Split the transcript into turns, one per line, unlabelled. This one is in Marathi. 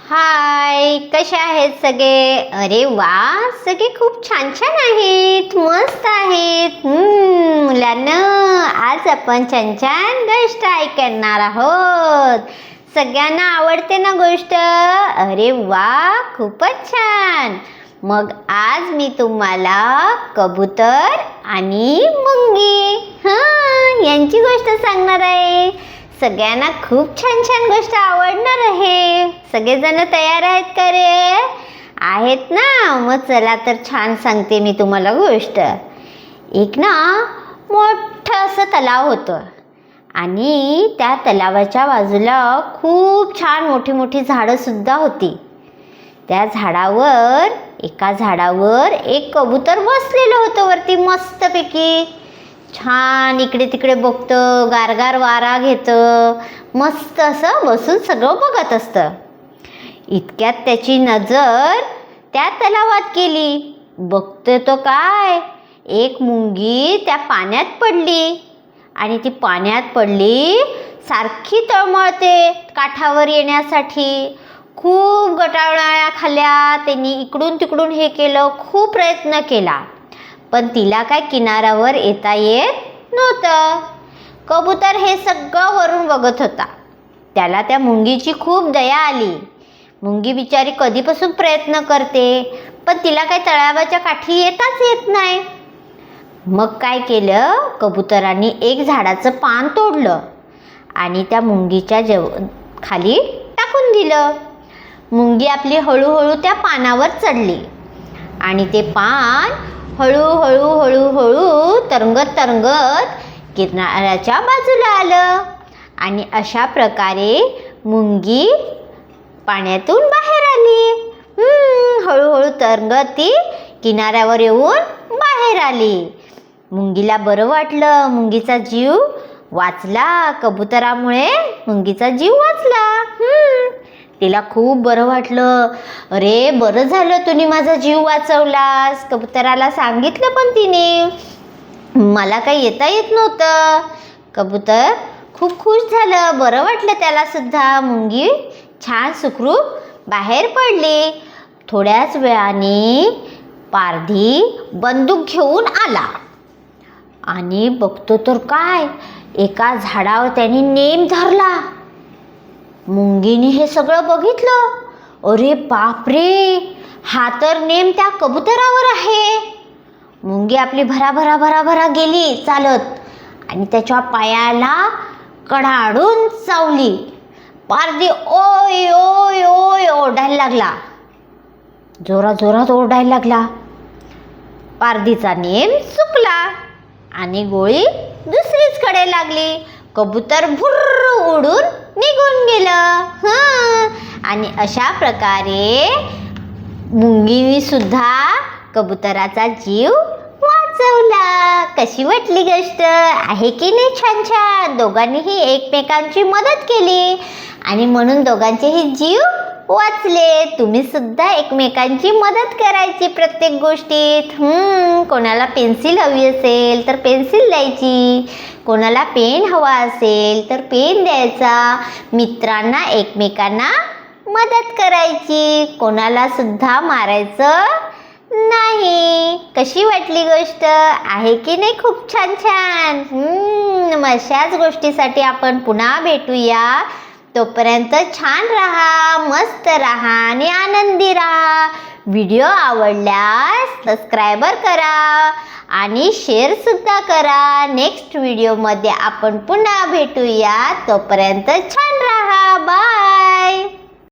हाय, कसे आहेत सगळे? अरे वा, सगळे खूप छान छान आहेत, मस्त आहेत. मुलांना आज आपण छान छान गोष्ट ऐकणार आहोत. सगळ्यांना आवडते ना गोष्ट? अरे वा, खूपच छान. मग आज मी तुम्हाला कबूतर आणि मुंगी यांची गोष्ट सांगणार आहे. सगळ्यांना खूप छान छान गोष्ट आवडणार आहे. सगळेजण तयार आहेत का रे? आहेत ना? मग चला तर छान सांगते मी तुम्हाला गोष्ट. एक ना मोठं असं तलाव होतं आणि त्या तलावाच्या बाजूला खूप छान मोठी मोठी झाडं सुद्धा होती. त्या झाडावर एका झाडावर एक कबूतर बसलेलं होतं वरती मस्तपैकी. छान इकडे तिकडे बघतं, गारगार वारा घेतं, मस्त असं बसून सगळं बघत असतं. इतक्यात त्याची नजर त्या तलावात गेली. बघतो तो काय, एक मुंगी त्या पाण्यात पडली आणि ती पाण्यात पडली सारखी तळमळते काठावर येण्यासाठी. खूप गटाळ्या खाल्ल्या त्यांनी, इकडून तिकडून हे केलं, खूप प्रयत्न केला, पण तिला काय किनाऱ्यावर येता येत नव्हतं. कबूतर हे सगळं वरून बघत होता. त्याला त्या मुंगीची खूप दया आली. मुंगी बिचारी कधीपासून प्रयत्न करते, पण तिला काही तळावाच्या काठी येताच येत नाही. मग काय केलं, कबुतरांनी एक झाडाचं पान तोडलं आणि त्या मुंगीच्या खाली टाकून दिलं. मुंगी आपली हळूहळू त्या पानावर चढली आणि ते पान हळूहळू हळूहळू तरंगत तरंगत किनाऱ्याच्या बाजूला आलं आणि अशा प्रकारे मुंगी पाण्यातून बाहेर आली. हळूहळू तरंगत ती किनाऱ्यावर येऊन बाहेर आली. मुंगीला बरं वाटलं, मुंगीचा जीव वाचला. कबुतरामुळे मुंगीचा जीव वाचला. तिला खूप बरं वाटलं. अरे बरं झालं तुम्ही माझा जीव वाचवलास. कबुतराला सांगितलं पण तिने, मला काही येता येत नव्हतं. कबूतर खूप खुश झालं, बरं वाटलं त्याला सुद्धा. मुंगी छान सुखरूप बाहेर पडली. थोड्याच वेळाने पारधी बंदूक घेऊन आला आणि बघतो तर काय, एका झाडावर त्याने नेम धरला. मुंगीने हे सगळं बघितलं. अरे बापरे, हा तर नेम त्या कबुतरावर आहे. मुंगी आपली भराभरा भराभरा गेली चालत आणि त्याच्या पायाला कडाडून चावली. पारधी ओय ओय ओय ओरडायला लागला, जोरात जोरात ओरडायला लागला. पारधीचा नेम चुकला आणि गोळी दुसरीच कडे लागली. कबूतर भुर्र उडून निघून गेलं. आणि अशा प्रकारे मुंगीने सुद्धा कबुतराचा जीव वाचवला. कशी वाटली गोष्ट? आहे की नाही छान छान? दोघांनीही एकमेकांची मदत केली आणि म्हणून दोघांचेही जीव वाचले. तुम्ही सुद्धा एकमेकांची मदत करायची प्रत्येक गोष्टीत. कोणाला पेन्सिल हवी असेल तर पेन्सिल द्यायची, कोणाला पेन हवा असेल तर पेन द्यायचा. मित्रांना एकमेकांना मदत करायची, कोणाला सुद्धा मारायचं नाही. कशी वाटली गोष्ट? आहे की नाही खूप छान छान? अशाच गोष्टीसाठी आपण पुन्हा भेटूया. तोपर्यंत छान राहा, मस्त राहा आणि आनंदी राहा. व्हिडिओ आवडल्यास सबस्क्राईबर करा आणि शेअर सुद्धा करा. नेक्स्ट व्हिडिओमध्ये आपण पुन्हा भेटूया. तोपर्यंत छान राहा. बाय.